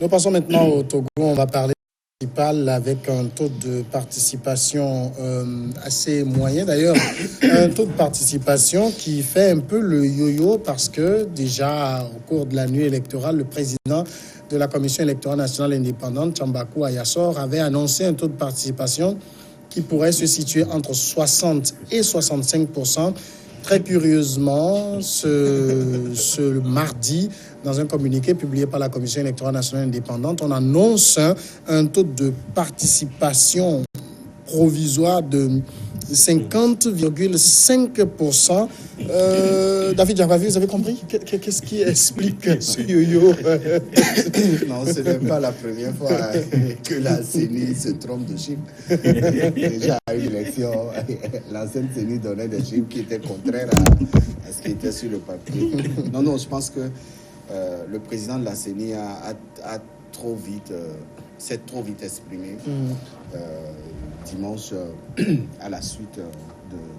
Nous passons maintenant au Togo. On va parler municipal avec un taux de participation assez moyen. D'ailleurs, un taux de participation qui fait un peu le yo-yo parce que déjà au cours de la nuit électorale, le président de la Commission électorale nationale indépendante, Chambakou Ayassor, avait annoncé un taux de participation qui pourrait se situer entre 60 et 65%. Très curieusement, ce mardi, dans un communiqué publié par la Commission électorale nationale indépendante, on annonce un taux de participation provisoire de 50,5%. David Javavi, vous avez compris? Qu'est-ce qui explique ce yo-yo? Non, ce n'est pas la première fois que la CENI se trompe de chiffres. Déjà à une élection, l'ancienne CENI donnait des chiffres qui étaient contraires à ce qui était sur le papier. Non, je pense que le président de la CENI s'est trop vite exprimé dimanche à la suite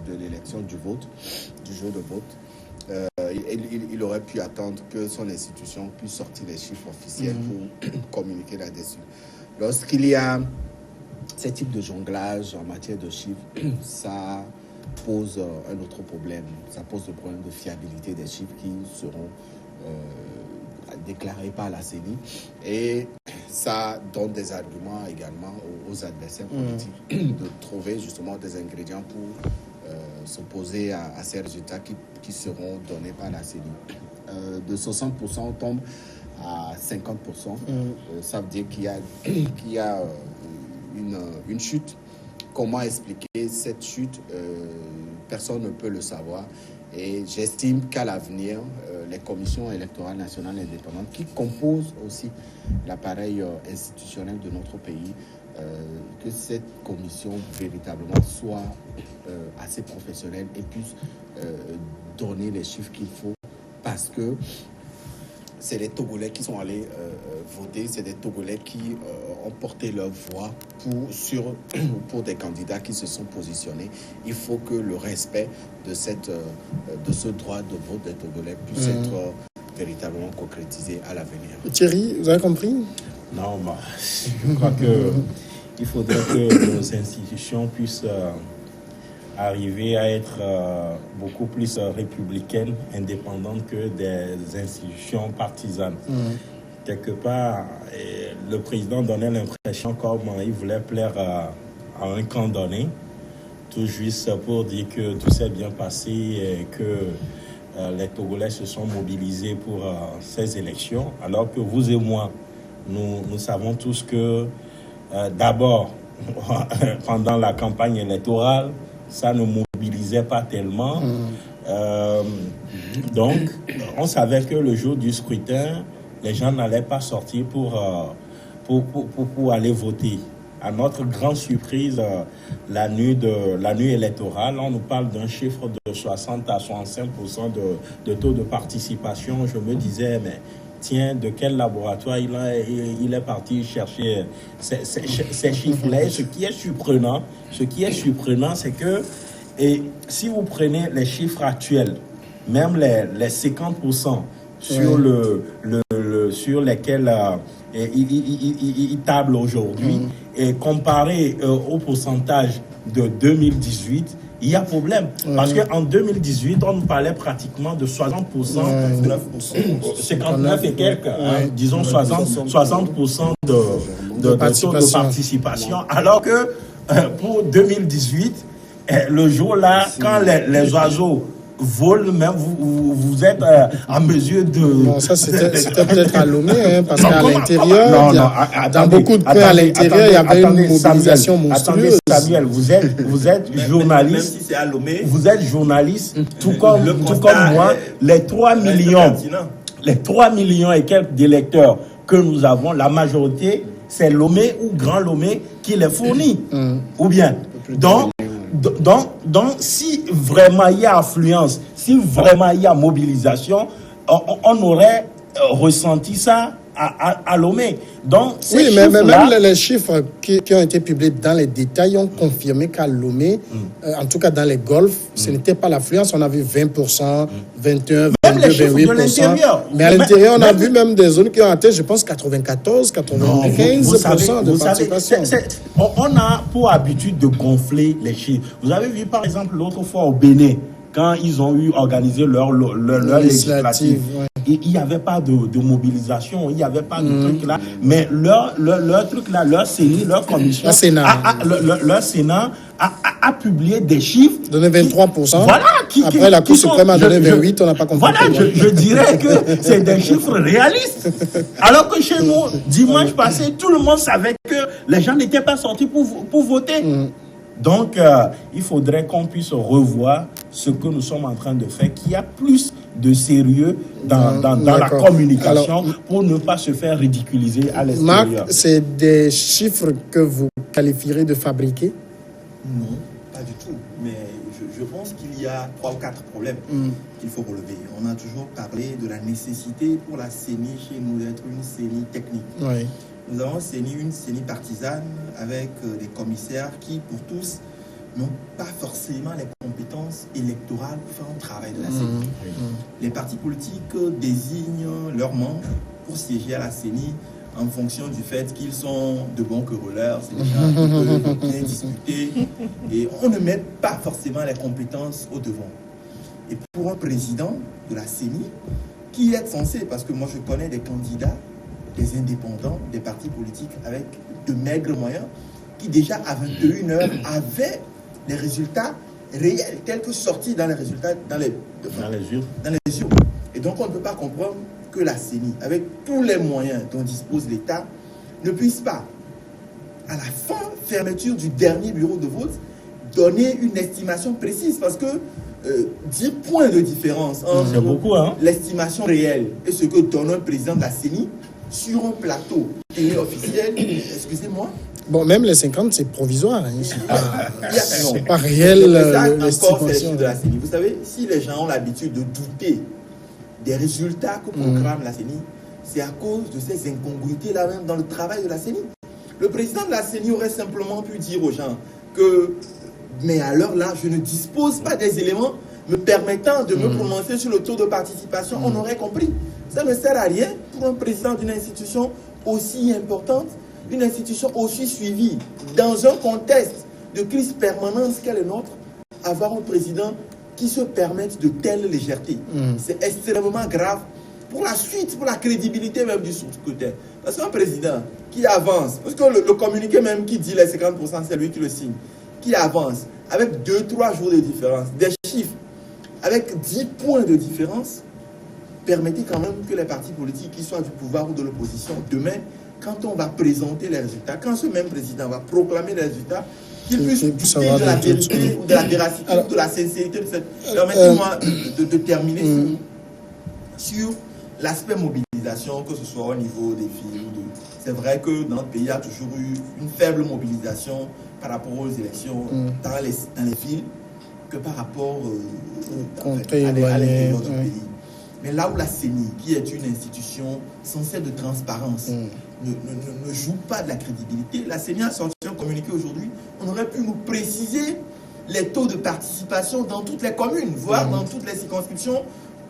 de l'élection du jour de vote. Il aurait pu attendre que son institution puisse sortir les chiffres officiels pour communiquer là-dessus. Lorsqu'il y a ce type de jonglage en matière de chiffres, ça pose un autre problème. Ça pose le problème de fiabilité des chiffres qui seront déclarés par la CENI. Et ça donne des arguments également aux adversaires politiques de trouver justement des ingrédients pour s'opposer à ces résultats qui seront donnés par la CENI. De 60%, on tombe à 50%. Ça veut dire qu'il y a une chute. Comment expliquer cette chute? Personne ne peut le savoir. Et j'estime qu'à l'avenir, les commissions électorales nationales indépendantes qui composent aussi l'appareil institutionnel de notre pays, que cette commission véritablement soit assez professionnelle et puisse donner les chiffres qu'il faut, parce que c'est les Togolais qui sont allés voter, c'est des Togolais qui ont porté leur voix pour des candidats qui se sont positionnés. Il faut que le respect de ce droit de vote des Togolais puisse être véritablement concrétisé à l'avenir. Thierry, vous avez compris? Non, je crois qu'il faudrait que nos institutions puissent arriver à être beaucoup plus républicaines, indépendantes que des institutions partisanes. Quelque part, le président donnait l'impression comme il voulait plaire à un camp donné, tout juste pour dire que tout s'est bien passé et que les Togolais se sont mobilisés pour ces élections, alors que vous et moi, nous savons tous que d'abord, pendant la campagne électorale, ça ne mobilisait pas tellement. Donc, on savait que le jour du scrutin, les gens n'allaient pas sortir pour aller voter. À notre grande surprise, la nuit électorale, on nous parle d'un chiffre de 60 à 65% de taux de participation. Je me disais, mais tiens, de quel laboratoire il est parti chercher ces chiffres-là? Ce qui est surprenant, c'est que, et si vous prenez les chiffres actuels, même les 50% sur sur lesquels il table aujourd'hui, et comparé au pourcentage de 2018, il y a problème. Parce qu'en 2018, on nous parlait pratiquement de 60%, 59 et quelques, disons 60% de taux de participation. Alors que pour 2018, le jour-là, quand les oiseaux volent, même vous êtes en mesure de... Non, ça c'était peut-être à Lomé, parce qu'à l'intérieur, dans beaucoup de points à l'intérieur, il y avait une mobilisation monstrueuse. Samuel, vous êtes journaliste. Même si c'est à Lomé, vous êtes journaliste, tout comme moi. Les 3 millions et quelques d'électeurs que nous avons, la majorité, c'est Lomé ou Grand Lomé qui les fournit. Ou bien. Donc, si vraiment il y a affluence, si vraiment il y a mobilisation, on aurait ressenti ça à Lomé. Donc, oui, mais même les chiffres qui ont été publiés dans les détails ont confirmé qu'à Lomé, en tout cas dans les golfs, ce n'était pas l'affluence. On a vu 20%, 21%, même les chiffres de 28%. l'intérieur. Mais à l'intérieur, on a vu même des zones qui ont atteint, je pense, 94, 95% de participation. On a pour habitude de gonfler les chiffres. Vous avez vu, par exemple, l'autre fois au Bénin, quand ils ont organisé leur législative, ouais. il n'y avait pas de mobilisation, il n'y avait pas de truc là. Mais leur truc là, leur CENI, leur commission, leur Sénat a publié des chiffres. Donné 23%. Voilà. Après, la Cour suprême a donné 28%, on n'a pas compris. Voilà, je dirais que c'est des chiffres réalistes. Alors que chez nous, dimanche passé, tout le monde savait que les gens n'étaient pas sortis pour voter. Donc, il faudrait qu'on puisse revoir ce que nous sommes en train de faire, qu'il y a plus de sérieux dans la communication. Alors, pour ne pas se faire ridiculiser à l'extérieur. Marc, c'est des chiffres que vous qualifierez de fabriqués? Non, pas du tout. Mais je pense qu'il y a 3 ou 4 problèmes qu'il faut relever. On a toujours parlé de la nécessité pour la CENI chez nous d'être une CENI technique. Oui. Nous avons une CENI partisane avec des commissaires qui, pour tous, n'ont pas forcément les compétences électorales pour faire un travail de la CENI. Les partis politiques désignent leurs membres pour siéger à la CENI en fonction du fait qu'ils sont de bons querelleurs, c'est des gens qui peuvent bien discuter, et on ne met pas forcément les compétences au devant. Et pour un président de la CENI, qui est censé, parce que moi je connais des candidats, des indépendants, des partis politiques avec de maigres moyens, qui déjà à 21h avaient les résultats réels, tels que sortis dans les résultats, dans les urnes. Et donc on ne peut pas comprendre que la CENI, avec tous les moyens dont dispose l'État, ne puisse pas, à la fermeture du dernier bureau de vote, donner une estimation précise, parce que 10 points de différence entre l'estimation réelle et ce que donne un président de la CENI sur un plateau télé officiel, excusez-moi. Bon, même les 50, c'est provisoire. Hein. C'est pas réel. L'estimation de la CENI. Vous savez, si les gens ont l'habitude de douter des résultats que proclame la CENI, c'est à cause de ces incongruités-là même dans le travail de la CENI. Le président de la CENI aurait simplement pu dire aux gens que, mais à l'heure là, je ne dispose pas des éléments me permettant de me prononcer sur le taux de participation, on aurait compris. Ça ne sert à rien pour un président d'une institution aussi importante, une institution aussi suivie, dans un contexte de crise permanente qu'est le nôtre, avoir un président qui se permette de telles légèretés. C'est extrêmement grave pour la suite, pour la crédibilité même du scrutin. Parce qu'un président qui avance, parce que le communiqué même qui dit les 50%, c'est lui qui le signe, qui avance avec 2-3 jours de différence, des chiffres, avec 10 points de différence, permettez quand même que les partis politiques, qu'ils soient du pouvoir ou de l'opposition, demain, quand on va présenter les résultats, quand ce même président va proclamer les résultats, qu'il puisse douter de la vérité ou de la véracité ou de la sincérité de cette... Permettez-moi de terminer sur l'aspect mobilisation, que ce soit au niveau des villes. C'est vrai que dans notre pays, il y a toujours eu une faible mobilisation par rapport aux élections dans les villes que par rapport à l'intérieur du pays. Mais là où la CENI, qui est une institution censée de transparence, ne joue pas de la crédibilité, la CENI a sorti un communiqué aujourd'hui, on aurait pu nous préciser les taux de participation dans toutes les communes, voire dans toutes les circonscriptions,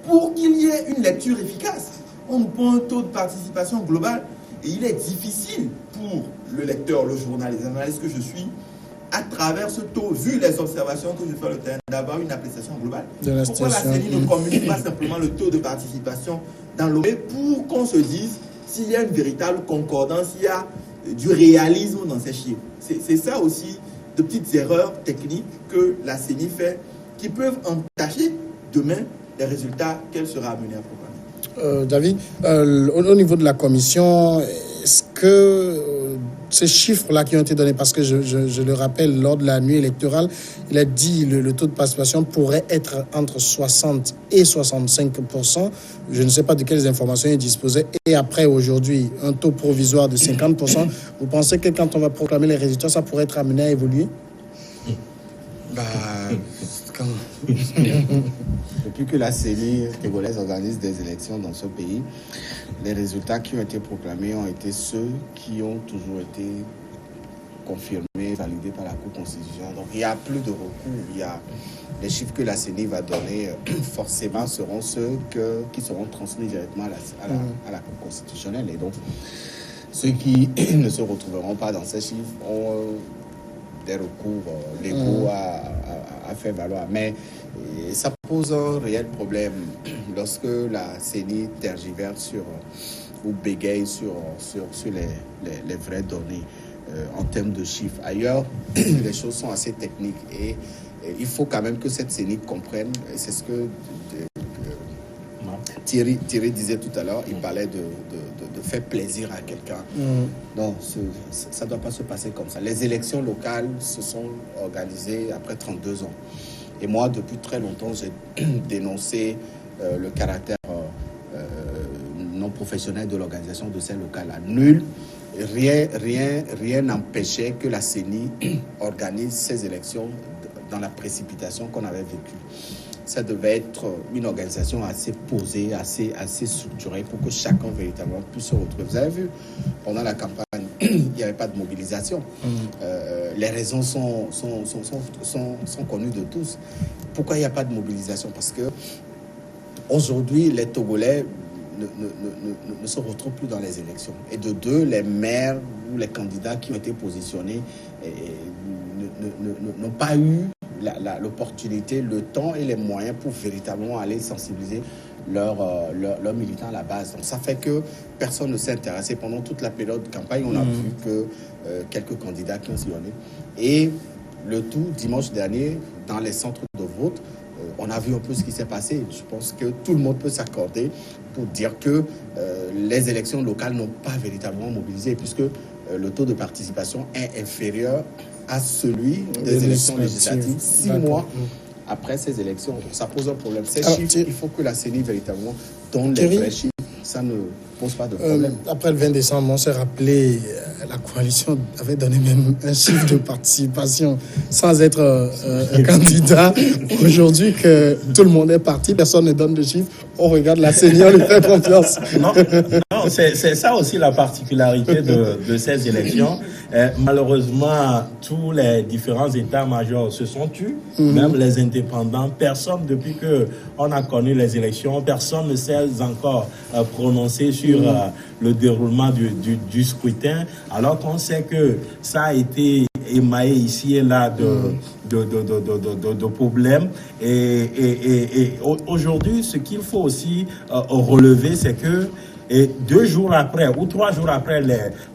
pour qu'il y ait une lecture efficace. On nous prend un taux de participation global et il est difficile pour le lecteur, le journaliste, les analystes que je suis, à travers ce taux, vu les observations que je fais le terrain, d'avoir une appréciation globale. Pourquoi la CENI ne communique pas simplement le taux de participation dans l'OE pour qu'on se dise s'il y a une véritable concordance, s'il y a du réalisme dans ces chiffres. C'est ça aussi, de petites erreurs techniques que la CENI fait, qui peuvent entacher demain les résultats qu'elle sera amenée à proclamer. David, au niveau de la commission, est-ce que ces chiffres-là qui ont été donnés, parce que je le rappelle, lors de la nuit électorale, il a dit le taux de participation pourrait être entre 60 et 65%. Je ne sais pas de quelles informations il disposait. Et après, aujourd'hui, un taux provisoire de 50%. Vous pensez que quand on va proclamer les résultats, ça pourrait être amené à évoluer? Depuis que la CENI congolaise organise des élections dans ce pays, les résultats qui ont été proclamés ont été ceux qui ont toujours été confirmés, validé par la Cour constitutionnelle. Donc il n'y a plus de recours. Les chiffres que la CENI va donner forcément seront ceux qui seront transmis directement à la Cour constitutionnelle. Et donc ceux qui ne se retrouveront pas dans ces chiffres ont des recours légaux à faire valoir. Mais ça pose un réel problème lorsque la CENI tergiverse ou bégaye sur les vraies données en termes de chiffres. Ailleurs, les choses sont assez techniques et il faut quand même que cette CENI comprenne, et c'est ce que Thierry disait tout à l'heure, il parlait de faire plaisir à quelqu'un. Non, ça ne doit pas se passer comme ça. Les élections locales se sont organisées après 32 ans. Et moi, depuis très longtemps, j'ai dénoncé le caractère non professionnel de l'organisation de ces locales. Nul, rien n'empêchait que la CENI organise ces élections dans la précipitation qu'on avait vécue. Ça devait être une organisation assez posée, assez structurée pour que chacun véritablement puisse se retrouver. Vous avez vu, pendant la campagne, il n'y avait pas de mobilisation. Les raisons sont connues de tous. Pourquoi il n'y a pas de mobilisation? Parce que aujourd'hui, les Togolais ne se retrouvent plus dans les élections. Et de deux, les maires ou les candidats qui ont été positionnés n'ont pas eu l'opportunité, le temps et les moyens pour véritablement aller sensibiliser leurs militants à la base. Donc ça fait que personne ne s'est intéressé. Pendant toute la période de campagne, on a vu que quelques candidats qui ont sillonné. Et le tout, dimanche dernier, dans les centres de vote, on a vu un peu ce qui s'est passé. Je pense que tout le monde peut s'accorder pour dire que les élections locales n'ont pas véritablement mobilisé, puisque le taux de participation est inférieur à celui des élections législatives 6 mois après ces élections. Donc ça pose un problème. Ces chiffres, il faut que la CENI véritablement donne les vrais chiffres. Ça ne pose pas de problème. Après le 20 décembre, on s'est rappelé, la coalition avait donné même un chiffre de participation sans être candidat. Aujourd'hui, que tout le monde est parti, personne ne donne de chiffres. On regarde la CENI, on lui fait confiance. Non, c'est ça aussi la particularité de ces élections. Malheureusement, tous les différents états-majors se sont tus, même les indépendants. Personne, depuis qu'on a connu les élections, personne ne s'est encore prononcé sur le déroulement du scrutin, alors qu'on sait que ça a été émaillé ici et là de problèmes. Et aujourd'hui, ce qu'il faut aussi relever, c'est que 2 jours après ou 3 jours après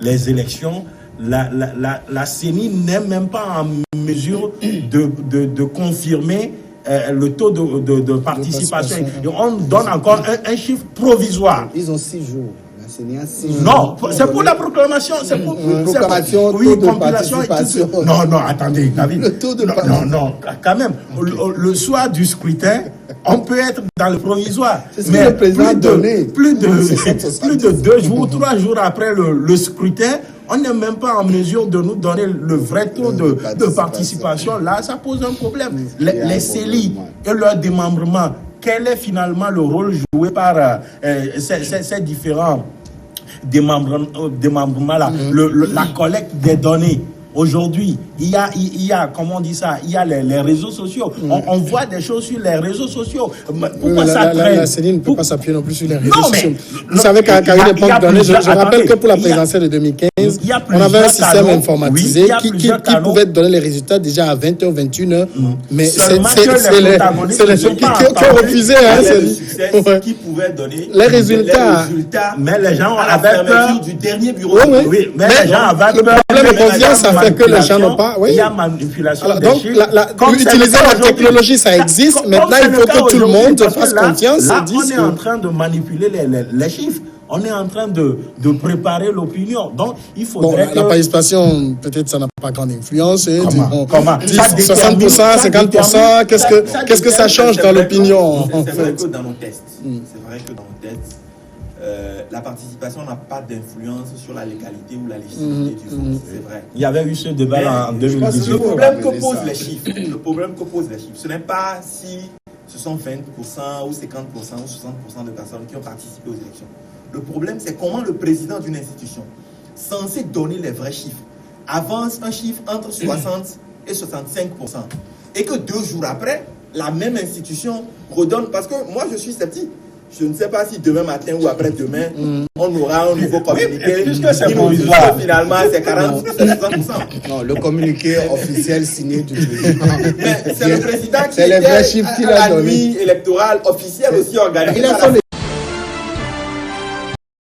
les élections, la CENI n'est même pas en mesure de confirmer le taux de participation. On donne encore un chiffre provisoire. Ils ont 6 jours. La CENI a 6 jours. Non, c'est pour la proclamation. C'est pour proclamation, oui, taux de compilation. participation. Non, attendez, David. Le taux de participation. Non, quand même. Le soir du scrutin, on peut être dans le provisoire. C'est ce que le président a donné. Plus de 2 jours, 3 jours après le scrutin, on n'est même pas en mesure de nous donner le vrai taux de participation. Là, ça pose un problème. Les CELI et leur démembrement, quel est finalement le rôle joué par ces différents démembrements-là, la collecte des données? Aujourd'hui, il y a, comment on dit ça, il y a les réseaux sociaux. On voit des choses sur les réseaux sociaux. Pourquoi ça traîne? La CENI ne peut pas s'appuyer non plus sur les réseaux sociaux. Vous savez qu'à une époque donnée, je rappelle que pour la présidentielle de 2015, on avait un système informatisé qui pouvait donner les résultats déjà à 20h, 21h. Mais c'est les gens qui ont refusé. Qui pouvaient donner les résultats. Mais les gens avaient peur du dernier bureau. Oui, mais les gens avaient peur. Le problème de confiance, ça fait que les gens n'ont pas. Il y a manipulation. Alors, donc, utiliser la technologie, ça existe. Maintenant, il faut que tout le monde fasse confiance. Là, on est en train de manipuler les chiffres. On est en train de préparer l'opinion. Donc, il faudrait la participation, peut-être, ça n'a pas grande influence. Comment 60%, 50%, qu'est-ce que ça change dans l'opinion? C'est vrai que dans nos tests, la participation n'a pas d'influence sur la légalité ou la légitimité du vote. C'est vrai. Il y avait eu ce débat en 2018. Le problème que posent les chiffres, ce n'est pas si ce sont 20% ou 50% ou 60% de personnes qui ont participé aux élections. Le problème, c'est comment le président d'une institution, censé donner les vrais chiffres, avance un chiffre entre 60 et 65%. Et que 2 jours après, la même institution redonne. Parce que moi, je suis sceptique. Je ne sais pas si demain matin ou après-demain, on aura un nouveau communiqué. Puisque c'est qui nous dit provisoire. que finalement, c'est 40, c'est 60%. Non, le communiqué officiel signé du président. Mais c'est le président qui C'est les vrais était chiffres qu'il à a la donné. nuit électorale officielle aussi organisée Il a par son la